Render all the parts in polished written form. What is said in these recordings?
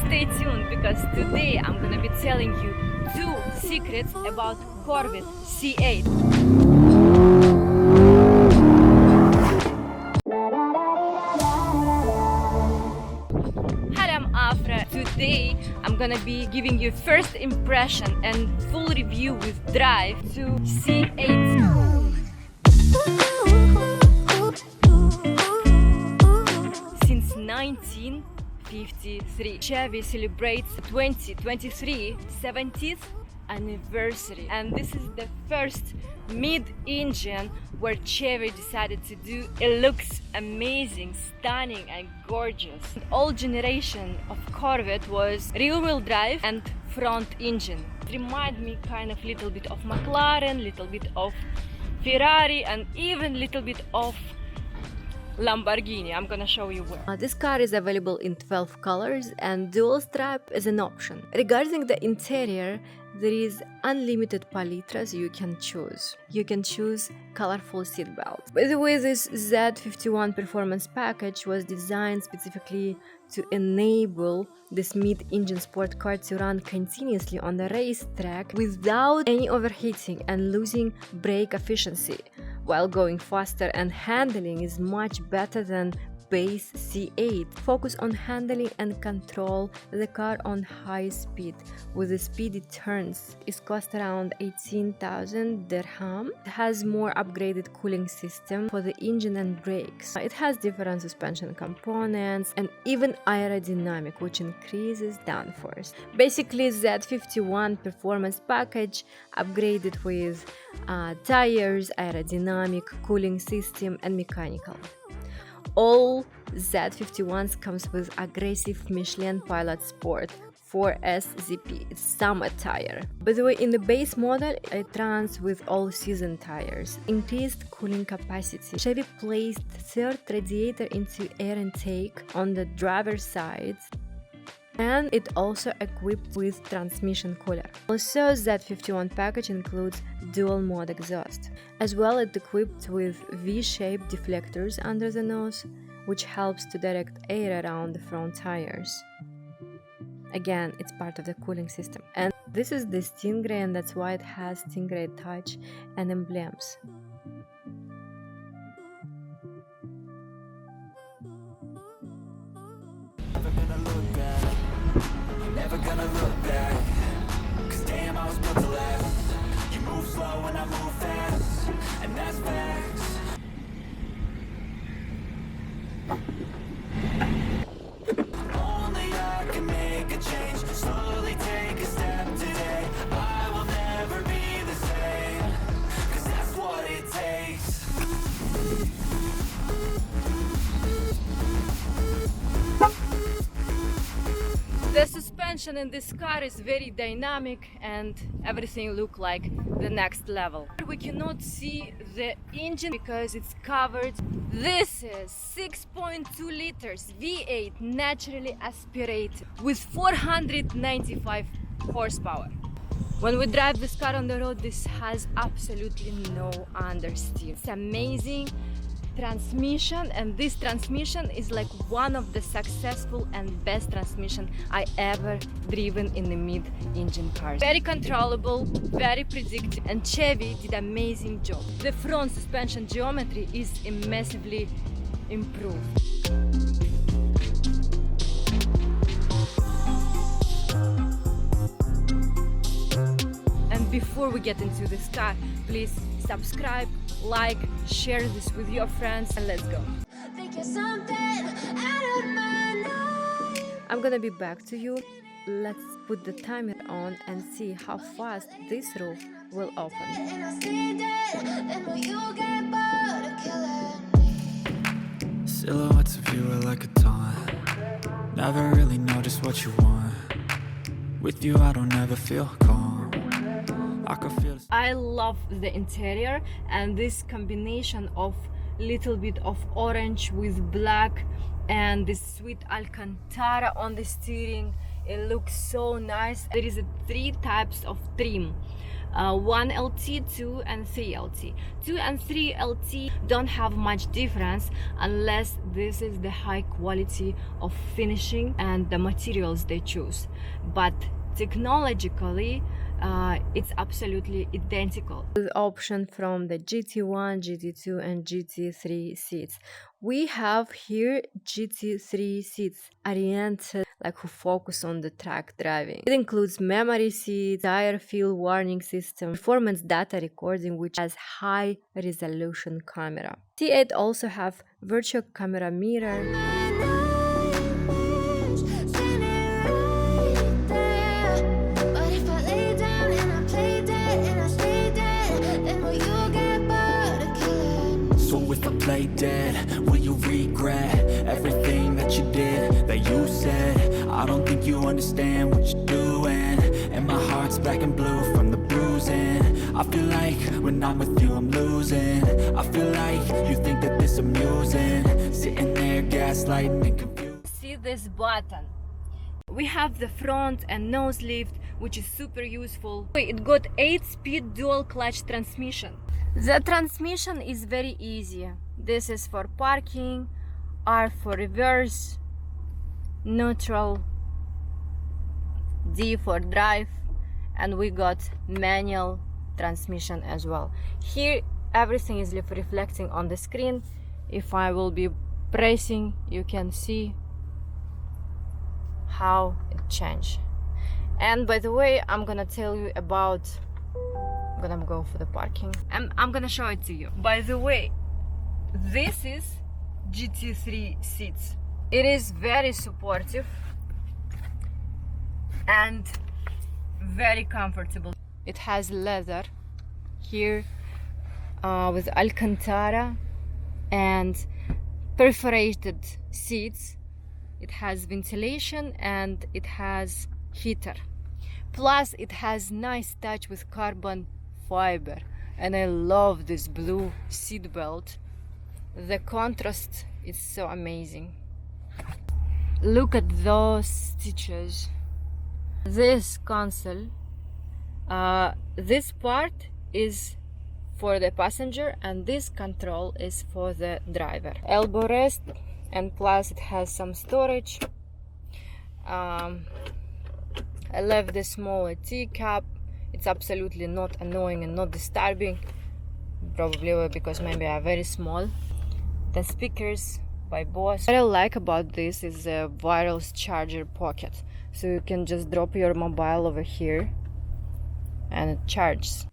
stay tuned because today I'm gonna be telling you 2 secrets about Corvette C8. Hi, I'm Afra. Today I'm gonna be giving you first impression and full review with drive to C8. Since 1953, Chevy celebrates 2023 70th anniversary, and this is the first mid-engine where Chevy decided to do. It looks amazing, stunning and gorgeous. All generation of Corvette was rear-wheel drive and front engine. It reminds me kind of little bit of McLaren, little bit of Ferrari, and even little bit of Lamborghini. I'm gonna show you where. This car is available in 12 colors and dual stripe is an option. Regarding the interior, there is unlimited palitras you can choose. You can choose colorful seat belts. By the way, this Z51 performance package was designed specifically to enable this mid-engine sport car to run continuously on the racetrack without any overheating and losing brake efficiency, while going faster, and handling is much better than base C8. Focus on handling and control the car on high speed with the speedy turns. It costs around 18,000 dirham. It has more upgraded cooling system for the engine and brakes. It has different suspension components and even aerodynamic, which increases downforce. Basically, Z51 performance package upgraded with tires, aerodynamic, cooling system and mechanical. All Z51s comes with aggressive Michelin Pilot Sport 4S ZP. It's summer tire. By the way, in the base model, it runs with all-season tires. Increased cooling capacity. Chevy placed third radiator into air intake on the driver's side, and it also equipped with transmission cooler. Also, Z51 package includes dual mode exhaust. As well, it's equipped with V-shaped deflectors under the nose, which helps to direct air around the front tires. Again, it's part of the cooling system. And this is the Stingray, and that's why it has Stingray touch and emblems. Never gonna look back, 'cause damn, I was built to last. You move slow and I move fast, and that's facts. Only I can make a change, slowly take a step today. I will never be the same, 'cause that's what it takes. The suspension in this car is very dynamic and everything look like the next level. We cannot see the engine because it's covered. This is 6.2 liters V8 naturally aspirated with 495 horsepower. When we drive this car on the road, this has absolutely no understeer. It's amazing transmission, and this transmission is like one of the successful and best transmission I ever driven in the mid-engine cars. Very controllable, very predictable, and Chevy did amazing job. The front suspension geometry is massively improved. And before we get into this car, please subscribe, like, share this with your friends, and let's go. I'm gonna be back to you. Let's put the timer on and see how fast this roof will open. Silhouettes of you are like a taunt. Never really know just what you want. With you I don't ever feel calm. I love the interior, and this combination of little bit of orange with black and this sweet Alcantara on the steering, it looks so nice. There is 3 types of trim. 1LT, 2 and 3LT. 2 and 3LT don't have much difference unless this is the high quality of finishing and the materials they choose, but technologically it's absolutely identical. The option from the GT1, GT2 and GT3 seats. We have here GT3 seats oriented like who focus on the track driving. It includes memory seats, tire field warning system, performance data recording which has high resolution camera. C8 also have virtual camera mirror. Play dead, will you regret everything that you did, that you said? I don't think you understand what you're doing, and my heart's black and blue from the bruising. I feel like when I'm with you I'm losing. I feel like you think that this amusing, sitting there gaslighting and confused. See this button? We have the front and nose lift, which is super useful. It got 8-speed dual clutch transmission. The transmission is very easy. This is for parking, R for reverse, neutral, D for drive, and we got manual transmission as well. Here everything is reflecting on the screen. If I will be pressing, you can see how it changed. And by the way, I'm gonna tell you about, I'm gonna go for the parking. I'm gonna show it to you. By the way, this is GT3 seats. It is very supportive and very comfortable. It has leather here with Alcantara and perforated seats. It has ventilation and it has heater. Plus it has nice touch with carbon fiber, and I love this blue seat belt. The contrast is so amazing. Look at those stitches. This console, this part is for the passenger and this control is for the driver. Elbow rest, and plus it has some storage. I left the smaller teacup. It's absolutely not annoying and not disturbing, probably because maybe I'm very small. The speakers by Bose. What I like about this is a wireless charger pocket, so you can just drop your mobile over here and it charges.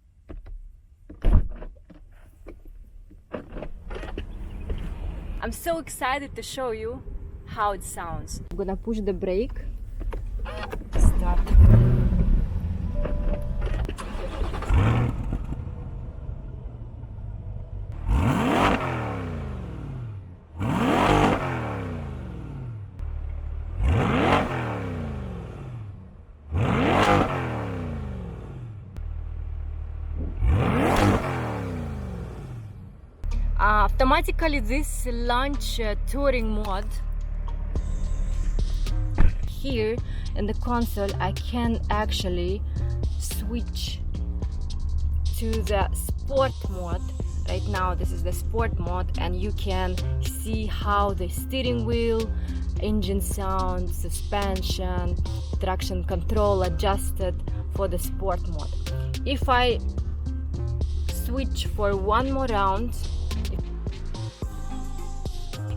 I'm so excited to show you how it sounds. I'm gonna push the brake. Start. Automatically this launch touring mode. Here in the console I can actually switch to the sport mode. Right now this is the sport mode, and you can see how the steering wheel, engine sound, suspension, traction control adjusted for the sport mode. If I switch for one more round,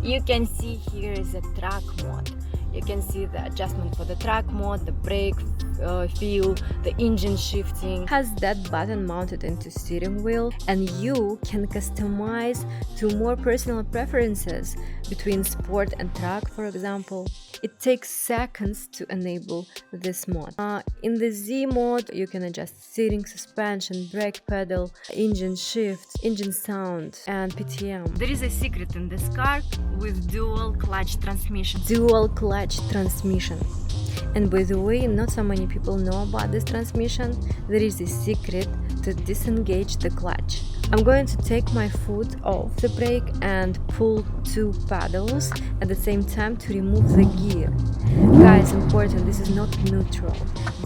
you can see here is a track mode. You can see the adjustment for the track mode, the brake feel, the engine shifting. Has that button mounted into steering wheel, and you can customize to more personal preferences between sport and track, for example. It takes seconds to enable this mode. In the Z mode, you can adjust steering, suspension, brake pedal, engine shift, engine sound, and PTM. There is a secret in this car with dual clutch transmission. Dual clutch transmission. And by the way, not so many people know about this transmission. There is a secret to disengage the clutch. I'm going to take my foot off the brake and pull two pedals at the same time to remove the gear. Guys, important, this is not neutral,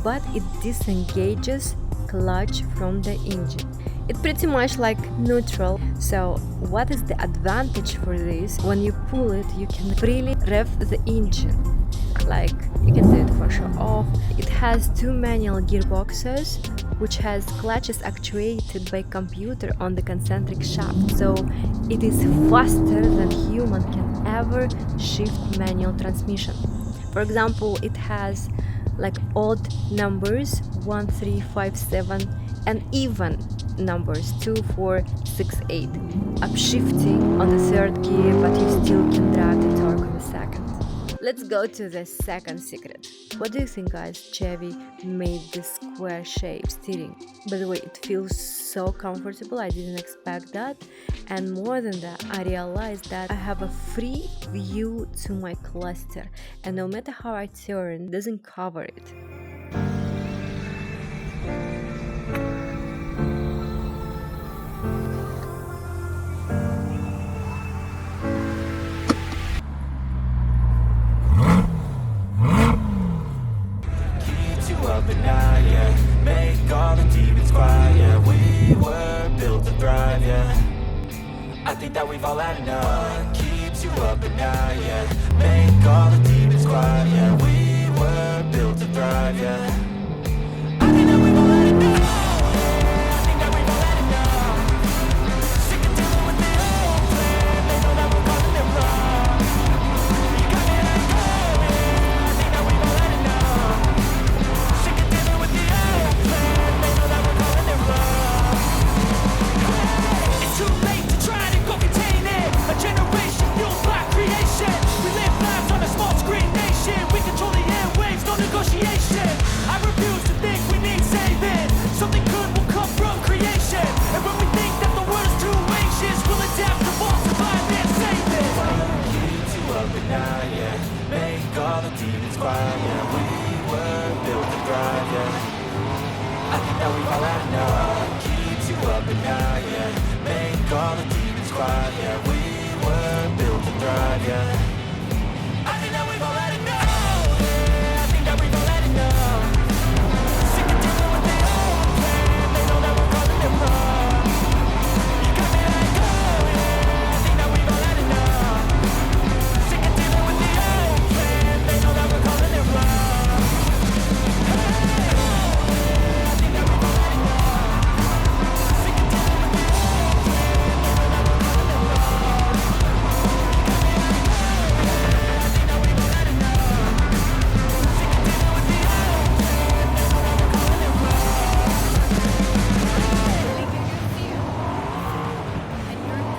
but it disengages clutch from the engine. It's pretty much like neutral. So what is the advantage for this? When you pull it, you can freely rev the engine. Like you can do it for show off. It has 2 manual gearboxes, which has clutches actuated by computer on the concentric shaft. So it is faster than human can ever shift manual transmission. For example, it has like odd numbers 1, 3, 5, 7 and even numbers 2, 4, 6, 8. Upshifting on the 3rd gear, but you still can drive the torque on the 2nd. Let's go to the 2nd secret. What do you think, guys? Chevy made this square shape steering. By the way, it feels so comfortable. I didn't expect that. And more than that, I realized that I have a free view to my cluster, and no matter how I turn, it doesn't cover it. Up and now, yeah, make all the demons quiet, yeah, we were built to thrive, yeah, I think that we've all had enough. Keeps you up and now, yeah, make all the demons quiet, yeah, we were built to thrive, yeah, I think that we've all had enough. I think that we've all had enough. Sick of dealing with the old plan, they know that we're calling it wrong. You got me like, oh yeah, I think that we've all had enough. It's too late to try to go contain it. A generation fueled by creation. We live lives on a small screen nation. We control the airwaves, no negotiation. I refuse to think we need saving. Something good will come from creation. And when we think that the world is too anxious, we'll adapt, evolve, survive, and save it. Keeps you up at night, yeah. Make all the demons quiet, yeah. We were built to thrive, yeah. I think that we've all had enough. Keeps you up at night, yeah. Make all the demons quiet, yeah.